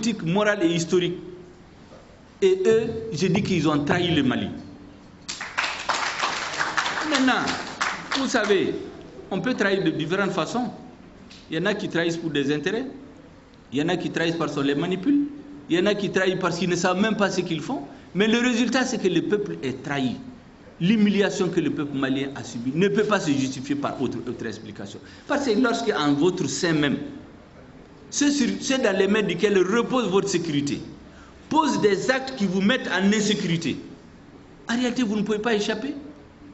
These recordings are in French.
politique, morale et historique. Et eux, je dis qu'ils ont trahi le Mali. Maintenant, vous savez, on peut trahir de différentes façons. Il y en a qui trahissent pour des intérêts. Il y en a qui trahissent parce qu'on les manipule. Il y en a qui trahissent parce qu'ils ne savent même pas ce qu'ils font. Mais le résultat, c'est que le peuple est trahi. L'humiliation que le peuple malien a subie ne peut pas se justifier par autre explication. Parce que lorsque en votre sein même, ceux dans les mains desquels repose votre sécurité, posent des actes qui vous mettent en insécurité, en réalité, vous ne pouvez pas échapper.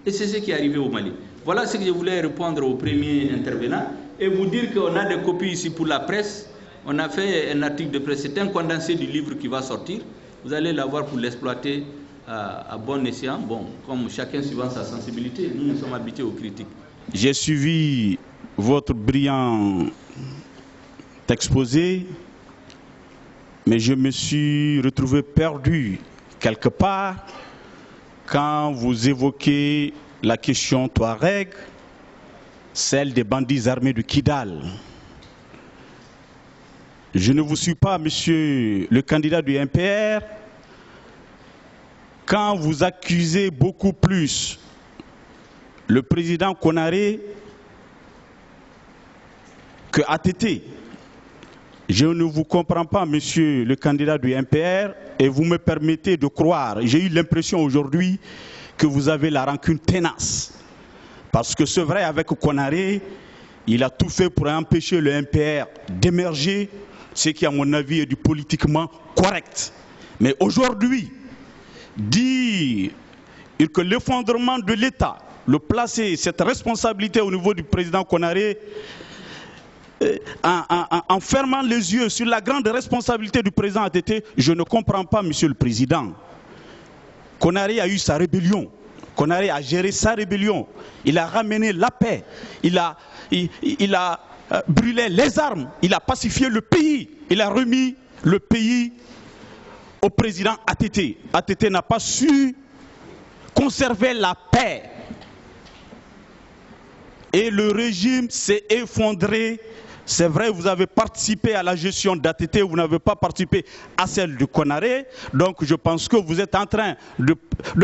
Et c'est ce qui est arrivé au Mali. Voilà ce que je voulais répondre au premier intervenant et vous dire qu'on a des copies ici pour la presse. On a fait un article de presse, c'est un condensé du livre qui va sortir. Vous allez l'avoir pour l'exploiter à bon escient. Bon, comme chacun suivant sa sensibilité, nous sommes habitués aux critiques. J'ai suivi votre brillant exposé, mais je me suis retrouvé perdu quelque part quand vous évoquez la question Touareg, celle des bandits armés de Kidal. Je ne vous suis pas, monsieur le candidat du MPR, quand vous accusez beaucoup plus le président Konaré que ATT. Je ne vous comprends pas, monsieur le candidat du MPR, et vous me permettez de croire. J'ai eu l'impression aujourd'hui que vous avez la rancune tenace. Parce que c'est vrai, avec Konaré, il a tout fait pour empêcher le MPR d'émerger, ce qui, à mon avis, est du politiquement correct. Mais aujourd'hui, dire que l'effondrement de l'État, le placer cette responsabilité au niveau du président Konaré, en fermant les yeux sur la grande responsabilité du président ATT, je ne comprends pas, monsieur le président. Konaré a eu sa rébellion. Konaré a géré sa rébellion. Il a ramené la paix. Il a brûlé les armes. Il a pacifié le pays. Il a remis le pays au président ATT. ATT n'a pas su conserver la paix. Et le régime s'est effondré. C'est vrai, vous avez participé à la gestion d'ATT, vous n'avez pas participé à celle de Konaré. Donc je pense que vous êtes en train de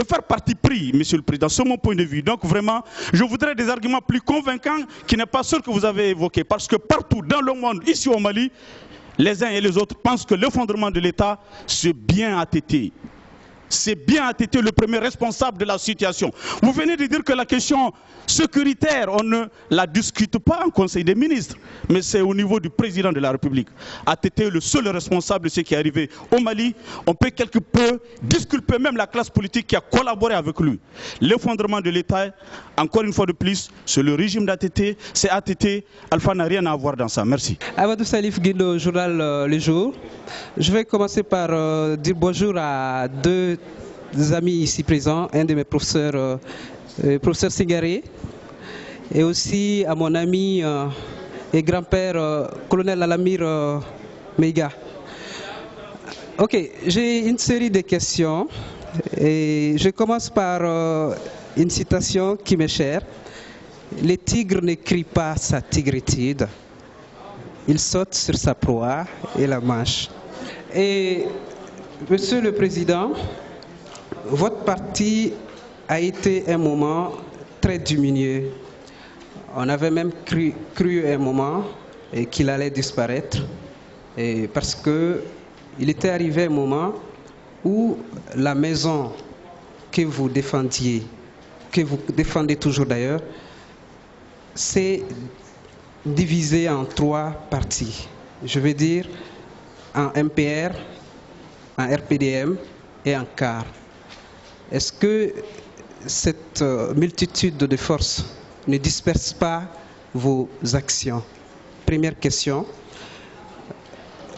faire parti pris, monsieur le président, c'est mon point de vue. Donc vraiment, je voudrais des arguments plus convaincants qui n'est pas ceux que vous avez évoqués. Parce que partout dans le monde, ici au Mali, les uns et les autres pensent que l'effondrement de l'État, c'est bien ATT. C'est bien ATT le premier responsable de la situation. Vous venez de dire que la question sécuritaire, on ne la discute pas en Conseil des ministres, mais c'est au niveau du président de la République. ATT est le seul responsable de ce qui est arrivé au Mali. On peut quelque peu disculper même la classe politique qui a collaboré avec lui. L'effondrement de l'État, encore une fois de plus, c'est le régime d'ATT, c'est ATT. Alpha n'a rien à voir dans ça. Merci. Amadou Salif Guindo, journal Le Jour. Je vais commencer par dire bonjour à deux amis ici présents, un de mes professeurs, professeur Singaré, et aussi à mon ami et grand-père, colonel Alamir Meiga. Ok, j'ai une série de questions et je commence par une citation qui m'est chère. Le tigre ne crie pas sa tigritude, il saute sur sa proie et la mange. Et monsieur le Président, votre parti a été un moment très diminué. On avait même cru un moment qu'il allait disparaître parce qu'il était arrivé un moment où la maison que vous défendiez, que vous défendez toujours d'ailleurs, s'est divisée en trois parties. Je veux dire en MPR, en RPDM et en CAR. Est-ce que cette multitude de forces ne disperse pas vos actions? Première question.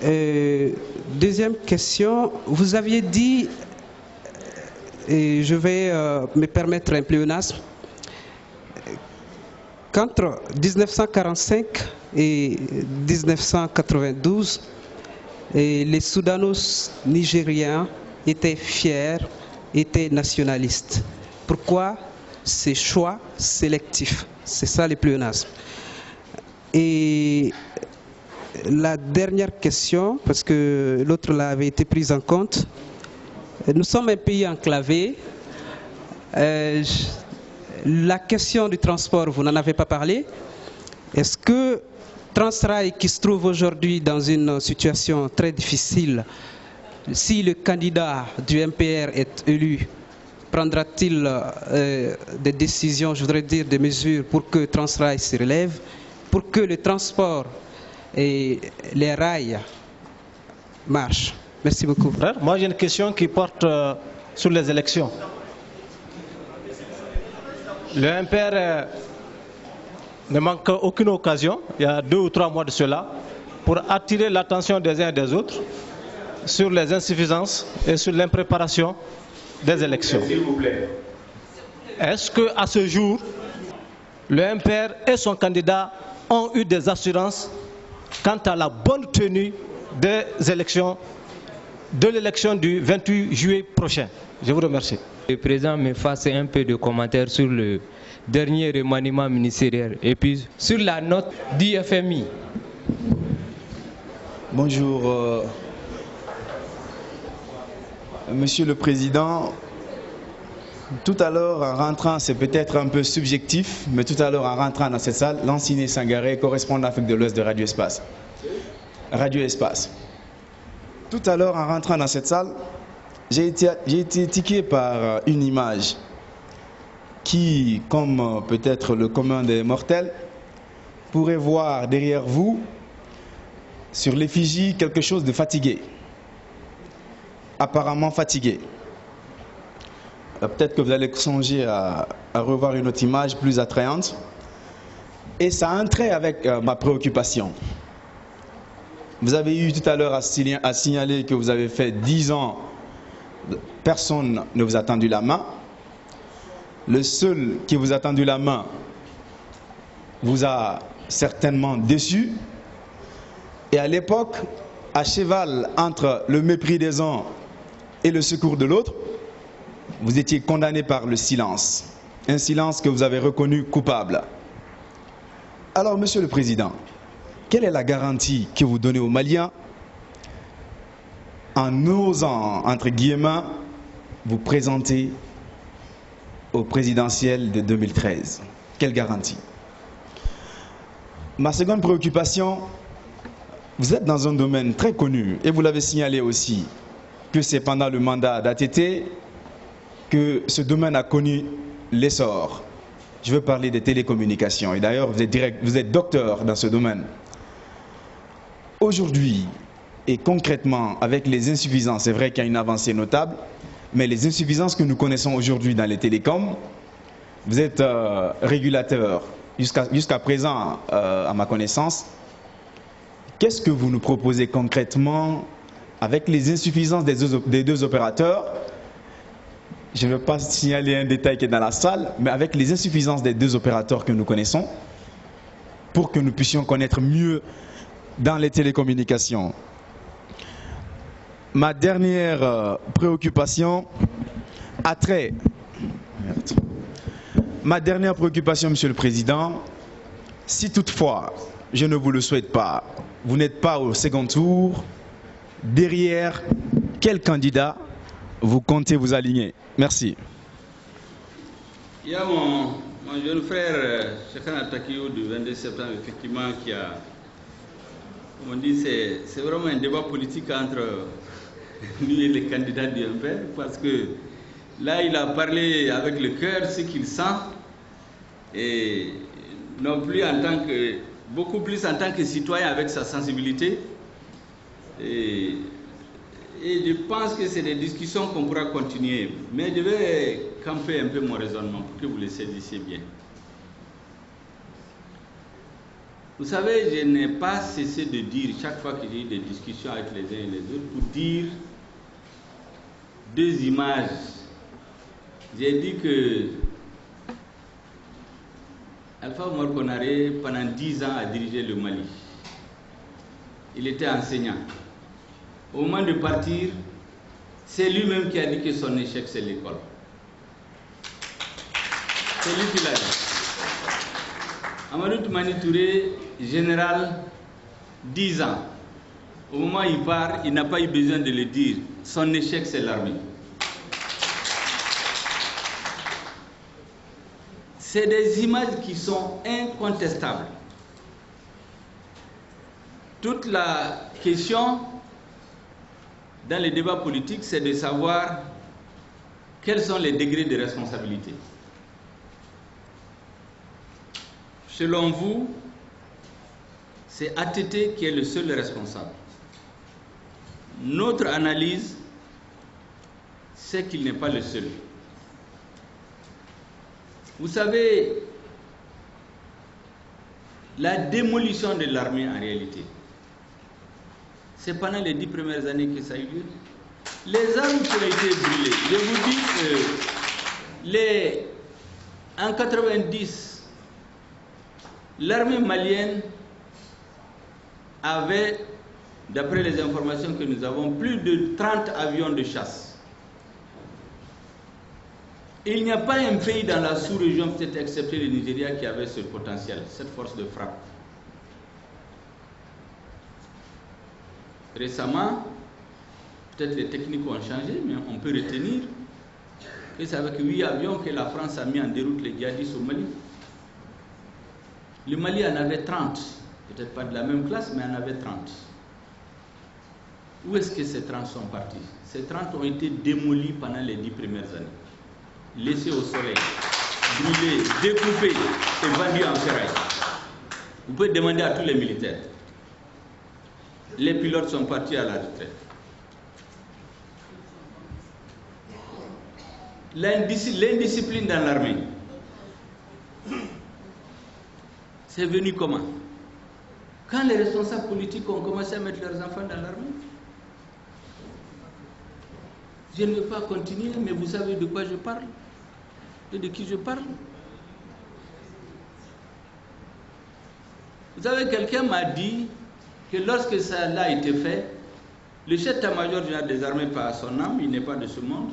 Deuxième question, vous aviez dit, et je vais me permettre un pléonasme, qu'entre 1945 et 1992, les Soudanos nigériens étaient fiers, étaient nationalistes. Pourquoi ces choix sélectifs? C'est ça les pléonasmes. Et la dernière question, parce que l'autre avait été prise en compte. Nous sommes un pays enclavé. La question du transport, vous n'en avez pas parlé. Est-ce que Transrail, qui se trouve aujourd'hui dans une situation très difficile, si le candidat du MPR est élu, prendra-t-il des décisions, je voudrais dire des mesures pour que Transrail se relève, pour que le transport et les rails marchent? Merci beaucoup. Moi j'ai une question qui porte sur les élections. Le MPR ne manque aucune occasion, il y a 2 ou 3 mois de cela, pour attirer l'attention des uns et des autres sur les insuffisances et sur l'impréparation des élections. S'il vous plaît. Est-ce qu'à ce jour, le MPR et son candidat ont eu des assurances quant à la bonne tenue des élections, de l'élection du 28 juillet prochain? Je vous remercie. Le président me fasse un peu de commentaires sur le dernier remaniement ministériel et puis sur la note du FMI. Bonjour, Monsieur le Président. Tout à l'heure, en rentrant, c'est peut-être un peu subjectif, mais tout à l'heure, en rentrant dans cette salle, Lansine Sangaré, correspondant d'Afrique de l'Ouest de Radio Espace. Radio Espace. Tout à l'heure, en rentrant dans cette salle, j'ai été tiqué par une image qui, comme peut-être le commun des mortels, pourrait voir derrière vous, sur l'effigie, quelque chose de fatigué. Apparemment fatigué. Peut-être que vous allez songer à revoir une autre image plus attrayante. Et ça a un trait avec ma préoccupation. Vous avez eu tout à l'heure à signaler que vous avez fait 10 ans, personne ne vous a tendu la main. Le seul qui vous a tendu la main vous a certainement déçu. Et à l'époque, à cheval entre le mépris des uns et le secours de l'autre, vous étiez condamné par le silence. Un silence que vous avez reconnu coupable. Alors, Monsieur le Président, quelle est la garantie que vous donnez aux Maliens en osant, entre guillemets, vous présenter au présidentiel de 2013? Quelle garantie? Ma seconde préoccupation, vous êtes dans un domaine très connu, et vous l'avez signalé aussi, que c'est pendant le mandat d'ATT que ce domaine a connu l'essor. Je veux parler des télécommunications, et d'ailleurs vous êtes docteur dans ce domaine. Aujourd'hui, et concrètement, avec les insuffisances, c'est vrai qu'il y a une avancée notable, mais les insuffisances que nous connaissons aujourd'hui dans les télécoms, vous êtes régulateur jusqu'à présent, à ma connaissance. Qu'est-ce que vous nous proposez concrètement avec les insuffisances des 2 opérateurs? Je ne veux pas signaler un détail qui est dans la salle, mais avec les insuffisances des 2 opérateurs que nous connaissons, pour que nous puissions connaître mieux dans les télécommunications. Ma dernière préoccupation a trait... Ma dernière préoccupation, Monsieur le Président, si toutefois, je ne vous le souhaite pas, vous n'êtes pas au second tour, derrière quel candidat vous comptez vous aligner? Merci. Il y a mon jeune frère, Chekana Takio, du 22 septembre, effectivement, qui a, comme on dit, c'est vraiment un débat politique entre lui et les candidats du MPR, parce que là, il a parlé avec le cœur, ce qu'il sent, et non plus en tant que, beaucoup plus en tant que citoyen avec sa sensibilité. Et je pense que c'est des discussions qu'on pourra continuer. Mais je vais camper un peu mon raisonnement pour que vous le saisissiez bien. Vous savez, je n'ai pas cessé de dire, chaque fois que j'ai eu des discussions avec les uns et les autres, pour dire 2 images. J'ai dit que Alpha Oumar Konaré, pendant 10 ans, a dirigé le Mali. Il était enseignant. Au moment de partir, c'est lui-même qui a dit que son échec, c'est l'école. C'est lui qui l'a dit. Amadou Toumani Touré, général, 10 ans. Au moment où il part, il n'a pas eu besoin de le dire. Son échec, c'est l'armée. C'est des images qui sont incontestables. Toute la question dans les débats politiques, c'est de savoir quels sont les degrés de responsabilité. Selon vous, c'est ATT qui est le seul responsable. Notre analyse, c'est qu'il n'est pas le seul. Vous savez, la démolition de l'armée en réalité, c'est pendant les 10 premières années que ça a eu lieu. Les armes qui ont été brûlées, je vous dis, en 90, l'armée malienne avait, d'après les informations que nous avons, plus de 30 avions de chasse. Il n'y a pas un pays dans la sous-région, peut-être excepté le Nigeria, qui avait ce potentiel, cette force de frappe. Récemment, peut-être les techniques ont changé, mais on peut retenir que c'est avec 8 avions que la France a mis en déroute les djihadistes au Mali. Le Mali en avait 30, peut-être pas de la même classe, mais en avait 30. Où est-ce que ces 30 sont partis? Ces 30 ont été démolis pendant les 10 premières années. Laissés au soleil, brûlés, découpés et vendus en ferraille. Vous pouvez demander à tous les militaires. Les pilotes sont partis à la retraite. L'indiscipline dans l'armée, c'est venu comment? Quand les responsables politiques ont commencé à mettre leurs enfants dans l'armée. Je ne veux pas continuer, mais vous savez de quoi je parle et de qui je parle. Vous savez, quelqu'un m'a dit que lorsque cela a été fait, le chef d'état-major général des armées, par son âme, il n'est pas de ce monde,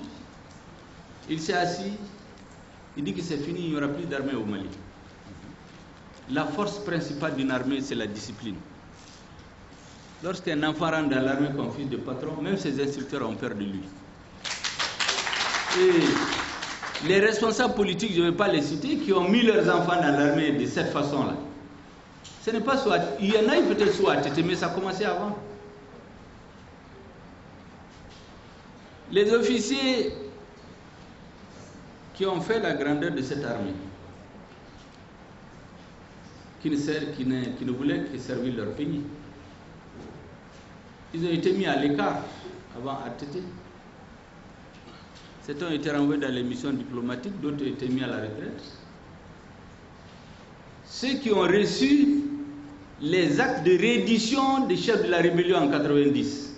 il s'est assis, il dit que c'est fini, il n'y aura plus d'armée au Mali. La force principale d'une armée, c'est la discipline. Lorsqu'un enfant rentre dans l'armée comme fils de patron, même ses instructeurs ont peur de lui. Et les responsables politiques, je ne vais pas les citer, qui ont mis leurs enfants dans l'armée de cette façon-là. Ce n'est pas soit, il y en a peut-être soit ATT, mais ça a commencé avant. Les officiers qui ont fait la grandeur de cette armée, qui ne voulaient que servir leur pays, ils ont été mis à l'écart avant ATT. Certains ont été renvoyés dans les missions diplomatiques, d'autres ont été mis à la retraite. Ceux qui ont reçu les actes de reddition des chefs de la rébellion en 90,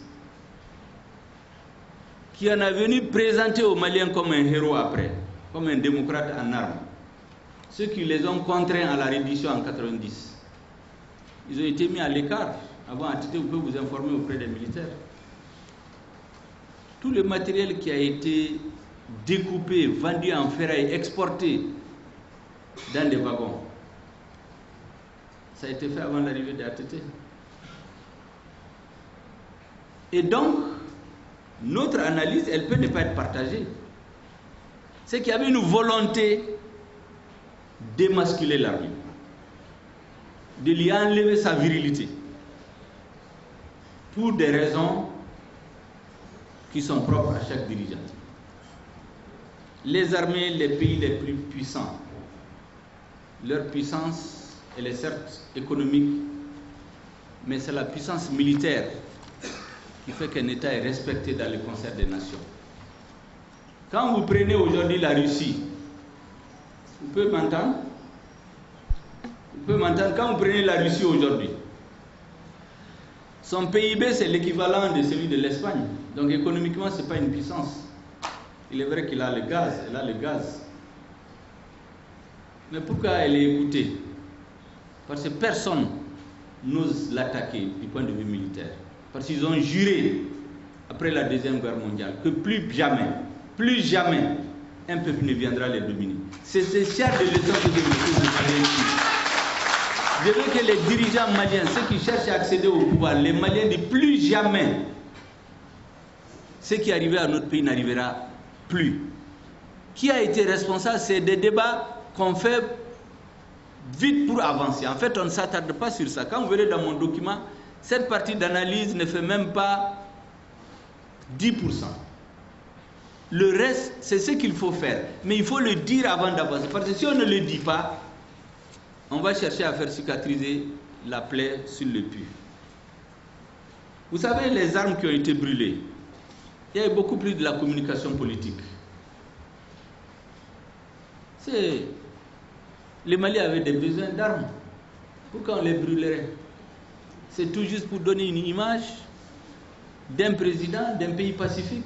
qui en a venu présenter aux Maliens comme un héros après, comme un démocrate en armes. Ceux qui les ont contraints à la reddition en 90, ils ont été mis à l'écart. Avant ATT, vous pouvez vous informer auprès des militaires. Tout le matériel qui a été découpé, vendu en ferraille, exporté dans des wagons, ça a été fait avant l'arrivée de ATT. Et donc, notre analyse, elle peut ne pas être partagée. C'est qu'il y avait une volonté d'émasculer l'armée, de lui enlever sa virilité, pour des raisons qui sont propres à chaque dirigeant. Les armées, les pays les plus puissants, leur puissance, elle est certes économique, mais c'est la puissance militaire qui fait qu'un État est respecté dans le concert des nations. Quand vous prenez aujourd'hui la Russie, vous pouvez m'entendre? Vous pouvez m'entendre? Quand vous prenez la Russie aujourd'hui, son PIB c'est l'équivalent de celui de l'Espagne. Donc économiquement, ce n'est pas une puissance. Il est vrai qu'il a le gaz, elle a le gaz. Mais pourquoi elle est écoutée? Parce que personne n'ose l'attaquer du point de vue militaire. Parce qu'ils ont juré, après la Deuxième Guerre mondiale, que plus jamais, un peuple ne viendra les dominer. C'est ce genre de leçon que je vous parle ici. Je veux que les dirigeants maliens, ceux qui cherchent à accéder au pouvoir, les Maliens disent plus jamais ce qui est arrivé à notre pays n'arrivera plus. Qui a été responsable? C'est des débats qu'on fait vite pour avancer. En fait, on ne s'attarde pas sur ça. Quand vous verrez dans mon document, cette partie d'analyse ne fait même pas 10%. Le reste, c'est ce qu'il faut faire. Mais il faut le dire avant d'avancer. Parce que si on ne le dit pas, on va chercher à faire cicatriser la plaie sur le puits. Vous savez, les armes qui ont été brûlées, il y a eu beaucoup plus de la communication politique. Les Maliens avaient des besoins d'armes. Pourquoi on les brûlerait? C'est tout juste pour donner une image d'un président d'un pays pacifique.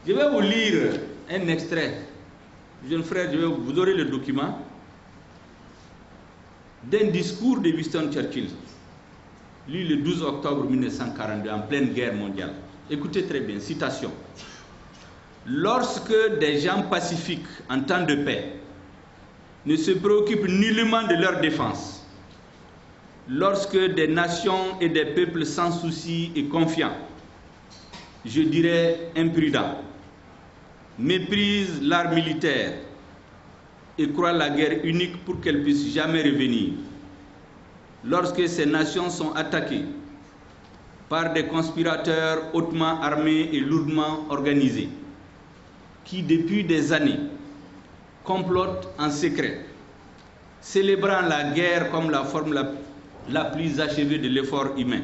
Je vais vous lire un extrait. Jeune frère, vous aurez le document d'un discours de Winston Churchill, lu le 12 octobre 1942, en pleine guerre mondiale. Écoutez très bien, citation. Lorsque des gens pacifiques en temps de paix ne se préoccupent nullement de leur défense, lorsque des nations et des peuples sans souci et confiants, je dirais imprudents, méprisent l'art militaire et croient la guerre unique pour qu'elle puisse jamais revenir, lorsque ces nations sont attaquées par des conspirateurs hautement armés et lourdement organisés, qui depuis des années complotent en secret, célébrant la guerre comme la forme la plus achevée de l'effort humain,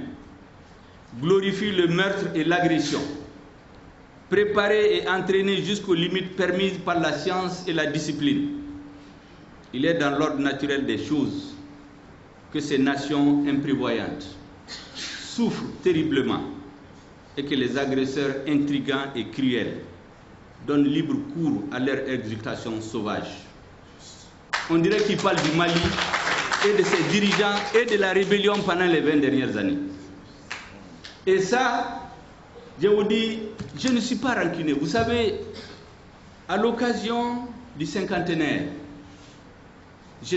glorifient le meurtre et l'agression, préparés et entraînés jusqu'aux limites permises par la science et la discipline. Il est dans l'ordre naturel des choses que ces nations imprévoyantes souffrent terriblement et que les agresseurs intrigants et cruels donnent libre cours à leur exultation sauvage. On dirait qu'il parle du Mali et de ses dirigeants et de la rébellion pendant les 20 dernières années. Et ça, je vous dis, je ne suis pas rancunier. Vous savez, à l'occasion du cinquantenaire, je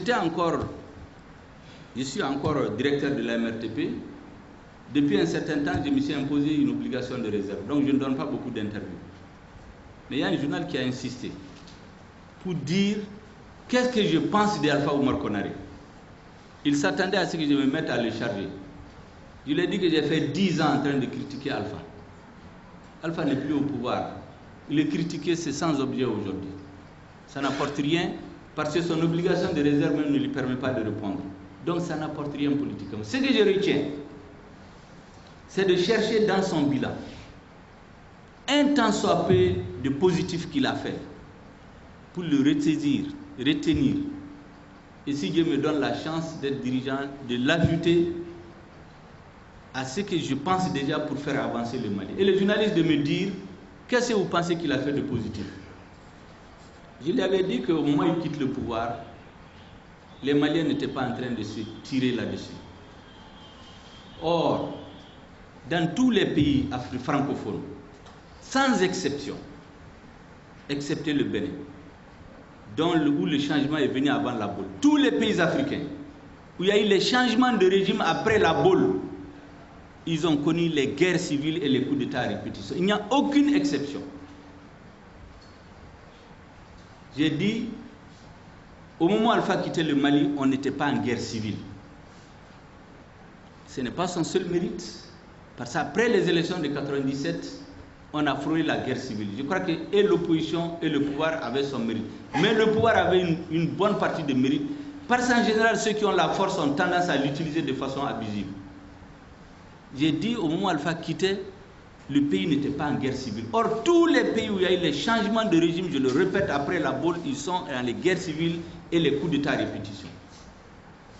suis encore directeur de la MRTP. Depuis un certain temps, je me suis imposé une obligation de réserve. Donc je ne donne pas beaucoup d'interviews. Mais il y a un journal qui a insisté pour dire qu'est-ce que je pense d'Alpha Oumar Konaré. Il s'attendait à ce que je me mette à le charger. Je lui ai dit que j'ai fait 10 ans en train de critiquer Alpha. Alpha n'est plus au pouvoir. Il est critiqué, c'est sans objet aujourd'hui. Ça n'apporte rien parce que son obligation de réserve même ne lui permet pas de répondre. Donc ça n'apporte rien politiquement. Ce que je retiens, c'est de chercher dans son bilan un tant soit peu de positif qu'il a fait pour le ressaisir, retenir. Et si Dieu me donne la chance d'être dirigeant, de l'ajouter à ce que je pense déjà pour faire avancer le Mali. Et le journaliste de me dire, qu'est-ce que vous pensez qu'il a fait de positif? Je lui avais dit qu'au moment où il quitte le pouvoir, les Maliens n'étaient pas en train de se tirer là-dessus. Or, dans tous les pays francophones, sans exception, excepté le Bénin, où le changement est venu avant la boule, tous les pays africains, où il y a eu les changements de régime après la boule, ils ont connu les guerres civiles et les coups d'État à répétition. Il n'y a aucune exception. J'ai dit, au moment où Alpha quittait le Mali, on n'était pas en guerre civile. Ce n'est pas son seul mérite, parce qu'après les élections de 1997, on a frôlé la guerre civile. Je crois que et l'opposition et le pouvoir avaient son mérite. Mais le pouvoir avait une bonne partie de mérite, parce qu'en général, ceux qui ont la force ont tendance à l'utiliser de façon abusive. J'ai dit, au moment où Alpha quittait, le pays n'était pas en guerre civile. Or, tous les pays où il y a eu les changements de régime, je le répète, après la boule, ils sont dans les guerres civiles et les coups d'État à répétition.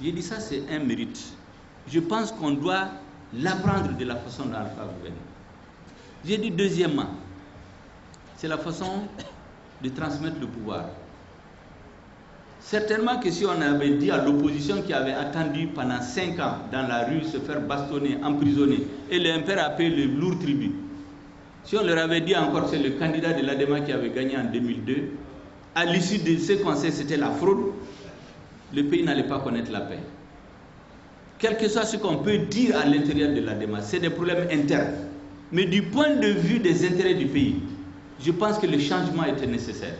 J'ai dit, ça c'est un mérite. Je pense qu'on doit l'apprendre de la façon dont Alpha gouverne. J'ai dit, deuxièmement, c'est la façon de transmettre le pouvoir. Certainement que si on avait dit à l'opposition qui avait attendu pendant 5 ans dans la rue se faire bastonner, emprisonner, et le MPR a payé le lourd tribut, si on leur avait dit encore que c'est le candidat de l'ADEMA qui avait gagné en 2002, à l'issue de ce conseil c'était la fraude, le pays n'allait pas connaître la paix. quel que soit ce qu'on peut dire à l'intérieur de la démarche, c'est des problèmes internes. Mais du point de vue des intérêts du pays, je pense que le changement était nécessaire.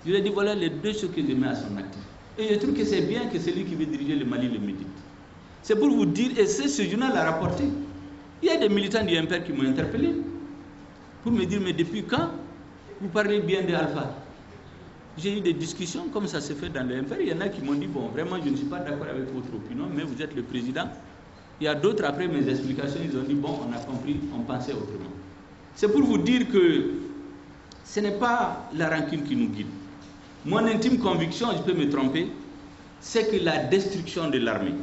Je lui ai dit, voilà les deux choses que je mets à son actif. Et je trouve que c'est bien que celui qui veut diriger le Mali le médite. C'est pour vous dire, et ce journal l'a rapporté. Il y a des militants du MPR qui m'ont interpellé pour me dire, mais depuis quand vous parlez bien de Alpha? J'ai eu des discussions comme ça se fait dans le MPR. Il y en a qui m'ont dit, bon, vraiment, je ne suis pas d'accord avec votre opinion, mais vous êtes le président. Il y a d'autres, après mes explications, ils ont dit, bon, on a compris, on pensait autrement. C'est pour vous dire que ce n'est pas la rancune qui nous guide. Mon intime conviction, je peux me tromper, c'est que la destruction de l'armée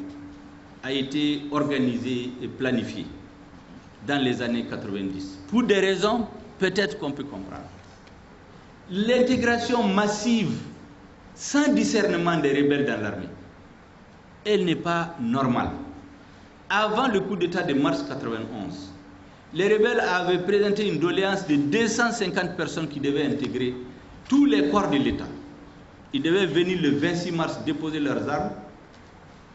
a été organisée et planifiée dans les années 90. Pour des raisons, peut-être qu'on peut comprendre. L'intégration massive, sans discernement des rebelles dans l'armée, elle n'est pas normale. Avant le coup d'État de mars 91, les rebelles avaient présenté une doléance de 250 personnes qui devaient intégrer tous les corps de l'État. Ils devaient venir le 26 mars déposer leurs armes,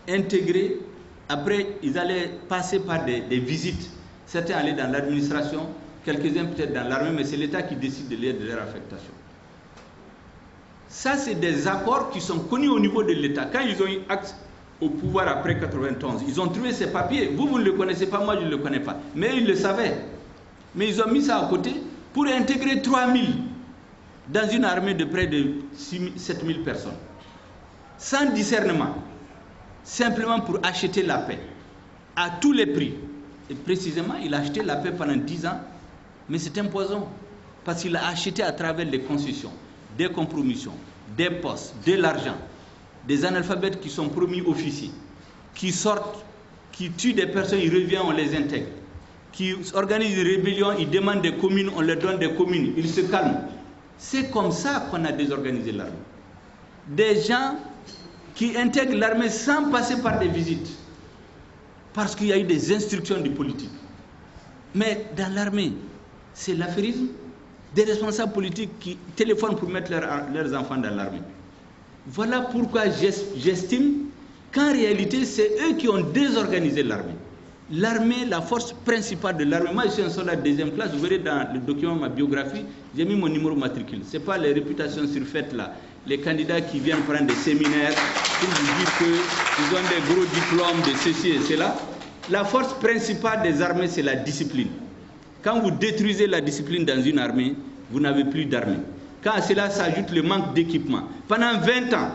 intégrer. Après, ils allaient passer par des visites. Certains allaient dans l'administration, quelques-uns peut-être dans l'armée, mais c'est l'État qui décide de leur affectation. Ça, c'est des accords qui sont connus au niveau de l'État. Quand ils ont eu acte au pouvoir après 91, ils ont trouvé ces papiers. Vous ne le connaissez pas, moi je ne le connais pas. Mais ils le savaient. Mais ils ont mis ça à côté pour intégrer 3000 dans une armée de près de 7000 personnes. Sans discernement. Simplement pour acheter la paix. À tous les prix. Et précisément, il a acheté la paix pendant 10 ans. Mais c'est un poison. Parce qu'il a acheté à travers les concessions, des compromissions, des postes, de l'argent. Des analphabètes qui sont promis officiers, qui sortent, qui tuent des personnes, ils reviennent, on les intègre. Qui organisent une rébellion, ils demandent des communes, on leur donne des communes, ils se calment. C'est comme ça qu'on a désorganisé l'armée. Des gens qui intègrent l'armée sans passer par des visites. Parce qu'il y a eu des instructions du politique. Mais dans l'armée, c'est l'affairisme des responsables politiques qui téléphonent pour mettre leurs enfants dans l'armée. Voilà pourquoi j'estime qu'en réalité, c'est eux qui ont désorganisé l'armée. L'armée, la force principale de l'armée. Moi, je suis un soldat de deuxième classe. Vous verrez dans le document, ma biographie, j'ai mis mon numéro matricule. Ce n'est pas les réputations surfaites là. Les candidats qui viennent prendre des séminaires pour vous dire qu'ils ont des gros diplômes de ceci et cela. La force principale des armées, c'est la discipline. Quand vous détruisez la discipline dans une armée, vous n'avez plus d'armée. Quand à cela s'ajoute le manque d'équipement. Pendant 20 ans,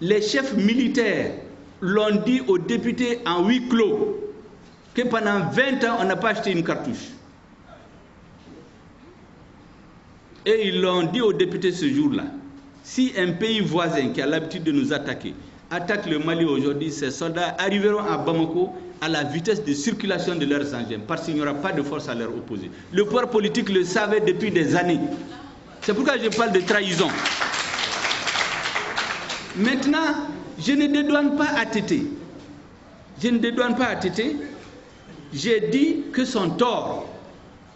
les chefs militaires l'ont dit aux députés en huis clos que pendant 20 ans, on n'a pas acheté une cartouche. Et ils l'ont dit aux députés ce jour-là. Si un pays voisin qui a l'habitude de nous attaquer attaque le Mali aujourd'hui, ces soldats arriveront à Bamako à la vitesse de circulation de leurs engins, parce qu'il n'y aura pas de force à leur opposer. Le pouvoir politique le savait depuis des années. C'est pourquoi je parle de trahison. Maintenant, je ne dédouane pas à Tété. Je ne dédouane pas à Tété. J'ai dit que son tort,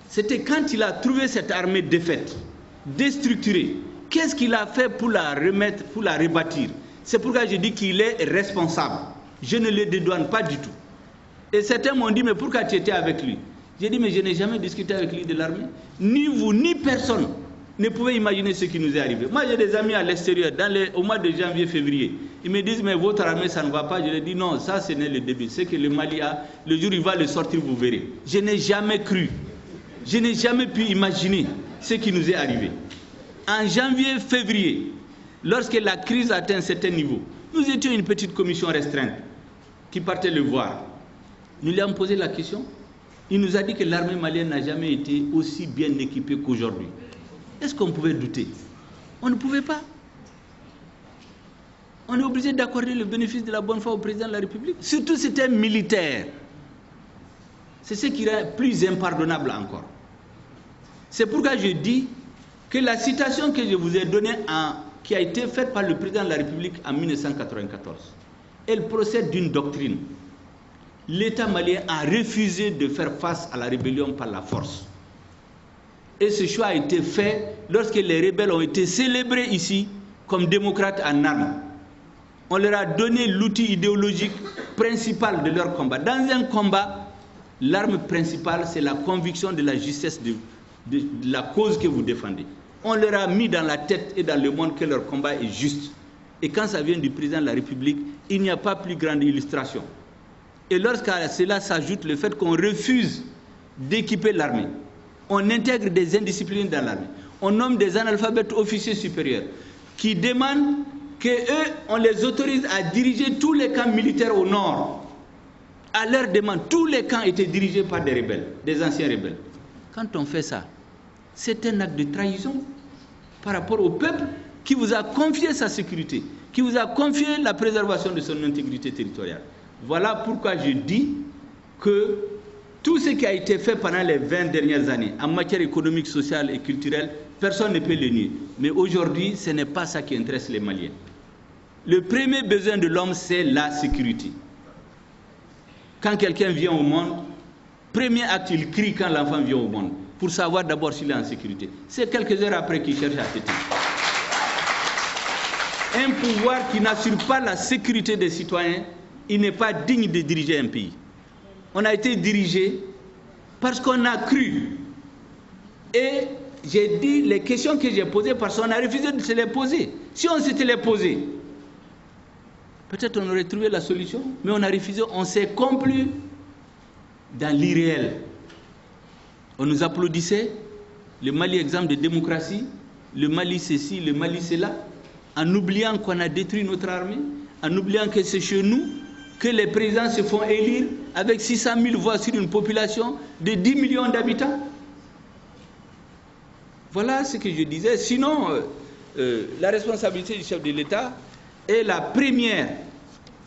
c'était quand il a trouvé cette armée défaite, déstructurée. Qu'est-ce qu'il a fait pour la remettre, pour la rebâtir? C'est pourquoi je dis qu'il est responsable. Je ne le dédouane pas du tout. Et certains m'ont dit, mais pourquoi tu étais avec lui? J'ai dit, mais je n'ai jamais discuté avec lui de l'armée. Ni vous, ni personne ne pouvait imaginer ce qui nous est arrivé. Moi, j'ai des amis à l'extérieur, au mois de janvier, février. Ils me disent, mais votre armée, ça ne va pas. Je leur dis, non, ça, ce n'est le début. C'est que le Mali a, le jour où il va le sortir, vous verrez. Je n'ai jamais cru. Je n'ai jamais pu imaginer ce qui nous est arrivé. En janvier, février, lorsque la crise atteint un certain niveau, nous étions une petite commission restreinte qui partait le voir. Nous lui avons posé la question. Il nous a dit que l'armée malienne n'a jamais été aussi bien équipée qu'aujourd'hui. Est-ce qu'on pouvait douter? On ne pouvait pas. On est obligé d'accorder le bénéfice de la bonne foi au président de la République. Surtout c'était militaire. C'est ce qui est plus impardonnable encore. C'est pourquoi je dis que la citation que je vous ai donnée, qui a été faite par le président de la République en 1994, elle procède d'une doctrine. L'État malien a refusé de faire face à la rébellion par la force. Et ce choix a été fait lorsque les rebelles ont été célébrés ici comme démocrates en armes. On leur a donné l'outil idéologique principal de leur combat. Dans un combat, l'arme principale, c'est la conviction de la justesse de la cause que vous défendez. On leur a mis dans la tête et dans le monde que leur combat est juste. Et quand ça vient du président de la République, il n'y a pas plus grande illustration. Et lorsqu'à cela s'ajoute le fait qu'on refuse d'équiper l'armée, on intègre des indisciplines dans l'armée, on nomme des analphabètes officiers supérieurs qui demandent qu'eux, on les autorise à diriger tous les camps militaires au nord. À leur demande, tous les camps étaient dirigés par des rebelles, des anciens rebelles. Quand on fait ça, c'est un acte de trahison par rapport au peuple qui vous a confié sa sécurité, qui vous a confié la préservation de son intégrité territoriale. Voilà pourquoi je dis que tout ce qui a été fait pendant les 20 dernières années en matière économique, sociale et culturelle, personne ne peut le nier. Mais aujourd'hui, ce n'est pas ça qui intéresse les Maliens. Le premier besoin de l'homme, c'est la sécurité. Quand quelqu'un vient au monde, premier acte, il crie quand l'enfant vient au monde, pour savoir d'abord s'il est en sécurité. C'est quelques heures après qu'il cherche à téter. Un pouvoir qui n'assure pas la sécurité des citoyens, il n'est pas digne de diriger un pays. On a été dirigé parce qu'on a cru. Et j'ai dit les questions que j'ai posées parce qu'on a refusé de se les poser. Si on s'était les posées, peut-être on aurait trouvé la solution, mais on a refusé, on s'est complu dans l'irréel. On nous applaudissait, le Mali exemple de démocratie, le Mali ceci, le Mali cela, en oubliant qu'on a détruit notre armée, en oubliant que c'est chez nous que les présidents se font élire avec 600 000 voix sur une population de 10 millions d'habitants. Voilà ce que je disais. Sinon, la responsabilité du chef de l'État est la première,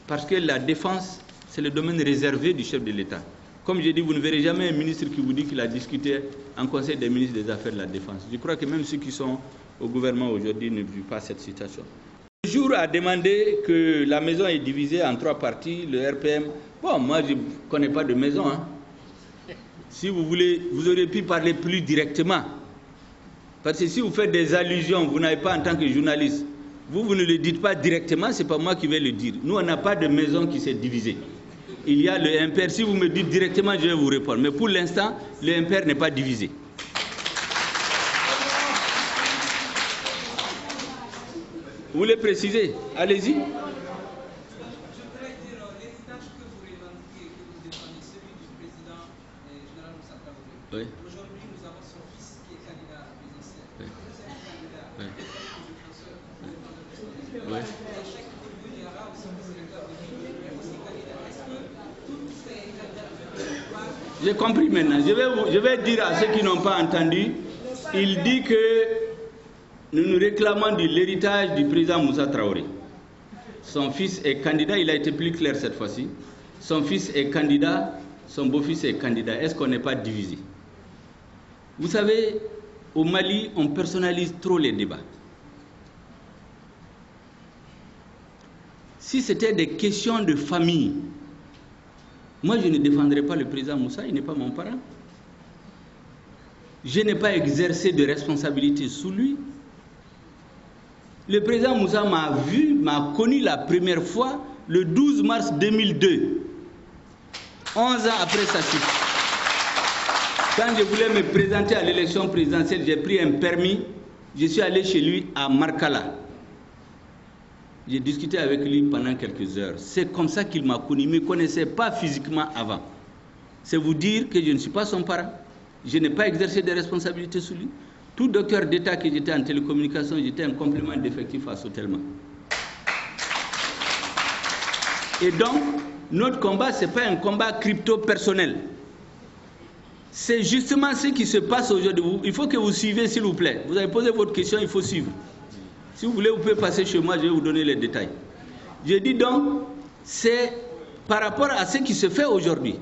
parce que la défense, c'est le domaine réservé du chef de l'État. Comme je dis, vous ne verrez jamais un ministre qui vous dit qu'il a discuté en Conseil des ministres des Affaires de la Défense. Je crois que même ceux qui sont au gouvernement aujourd'hui ne vivent pas cette situation. Le jour a demandé que la maison est divisée en 3 parties, le RPM. Bon, moi, je ne connais pas de maison. Hein. Si vous voulez, vous auriez pu parler plus directement. Parce que si vous faites des allusions, vous n'avez pas en tant que journaliste, vous ne le dites pas directement, ce n'est pas moi qui vais le dire. Nous, on n'a pas de maison qui s'est divisée. Il y a le impair. Si vous me dites directement, je vais vous répondre. Mais pour l'instant, le impair n'est pas divisé. Vous voulez préciser? Allez-y. Je voudrais dire l'héritage que vous revendiquez, que vous défendez, celui du président général Moussa Traoré. Oui. Aujourd'hui, nous avons son fils qui est candidat à la présidentielle. Oui. Vous êtes candidat. Oui. Oui. À chaque niveau, il y aura aussi un sénateur de ville, mais aussi candidat. Est-ce que toutes ces candidatures... J'ai compris maintenant. Je vais dire à ceux qui n'ont pas entendu, il dit que nous nous réclamons de l'héritage du président Moussa Traoré. Son fils est candidat, il a été plus clair cette fois-ci. Son fils est candidat, son beau-fils est candidat. Est-ce qu'on n'est pas divisé? Vous savez, au Mali, on personnalise trop les débats. Si c'était des questions de famille, moi je ne défendrais pas le président Moussa, il n'est pas mon parent. Je n'ai pas exercé de responsabilité sous lui. Le président Moussa m'a connu la première fois le 12 mars 2002, 11 ans après sa chute. Quand je voulais me présenter à l'élection présidentielle, j'ai pris un permis, je suis allé chez lui à Markala. J'ai discuté avec lui pendant quelques heures. C'est comme ça qu'il m'a connu, il ne me connaissait pas physiquement avant. C'est vous dire que je ne suis pas son parent, je n'ai pas exercé de responsabilités sous lui. Tout docteur d'État que j'étais en télécommunication, j'étais un complément d'effectif à Sotelma. Et donc, notre combat, ce n'est pas un combat crypto-personnel. C'est justement ce qui se passe aujourd'hui. Il faut que vous suivez, s'il vous plaît. Vous avez posé votre question, il faut suivre. Si vous voulez, vous pouvez passer chez moi, je vais vous donner les détails. Je dis donc, c'est par rapport à ce qui se fait aujourd'hui.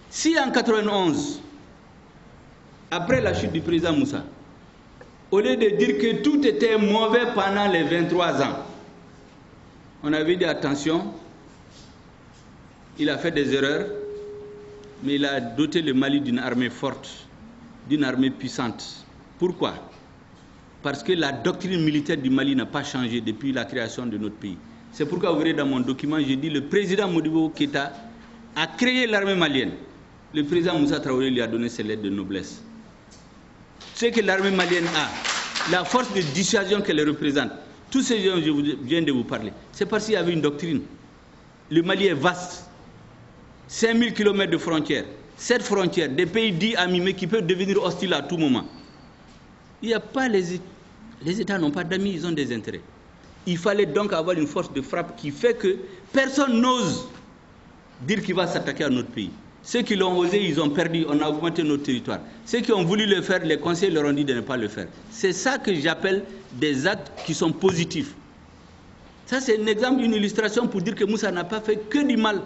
Si en 91, après la chute du président Moussa, au lieu de dire que tout était mauvais pendant les 23 ans, on avait dit attention, il a fait des erreurs, mais il a doté le Mali d'une armée forte, d'une armée puissante. Pourquoi? Parce que la doctrine militaire du Mali n'a pas changé depuis la création de notre pays. C'est pourquoi vous verrez dans mon document, je dis le président Modibo Keïta a créé l'armée malienne. Le président Moussa Traoré lui a donné ses lettres de noblesse. Ce que l'armée malienne a, la force de dissuasion qu'elle représente, tous ces gens dont je viens de vous parler, c'est parce qu'il y avait une doctrine. Le Mali est vaste. 5000 km de frontières. Cette frontière, des pays dits amis, mais qui peuvent devenir hostiles à tout moment. Il n'y a pas les États n'ont pas d'amis, ils ont des intérêts. Il fallait donc avoir une force de frappe qui fait que personne n'ose dire qu'il va s'attaquer à notre pays. Ceux qui l'ont osé, ils ont perdu, on a augmenté notre territoire. Ceux qui ont voulu le faire, les conseillers leur ont dit de ne pas le faire. C'est ça que j'appelle des actes qui sont positifs. Ça, c'est un exemple, une illustration pour dire que Moussa n'a pas fait que du mal.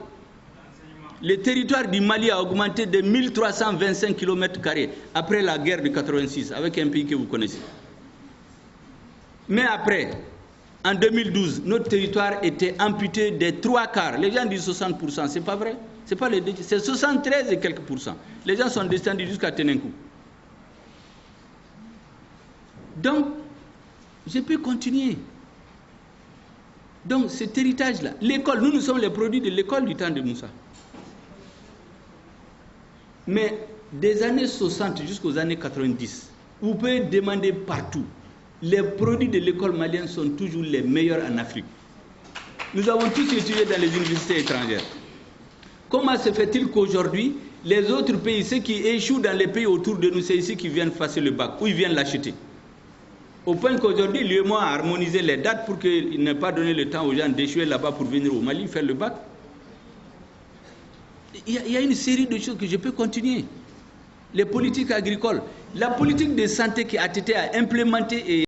Le territoire du Mali a augmenté de 1325 km² après la guerre de 86, avec un pays que vous connaissez. Mais après, en 2012, notre territoire était amputé des 3/4. Les gens disent 60%, c'est pas vrai. C'est pas les deux, c'est 73 et quelques %. Les gens sont descendus jusqu'à Tenenkou. Donc, je peux continuer. Donc, cet héritage-là, l'école, nous sommes les produits de l'école du temps de Moussa. Mais des années 60 jusqu'aux années 90, vous pouvez demander partout. Les produits de l'école malienne sont toujours les meilleurs en Afrique. Nous avons tous étudié dans les universités étrangères. Comment se fait-il qu'aujourd'hui, les autres pays, ceux qui échouent dans les pays autour de nous, c'est ici qu'ils viennent passer le bac, ou ils viennent l'acheter? Au point qu'aujourd'hui, l'UEMOA a harmonisé les dates pour qu'il n'ait pas donné le temps aux gens d'échouer là-bas pour venir au Mali faire le bac. Il y a une série de choses que je peux continuer. Les politiques agricoles, la politique de santé qui a été implémentée et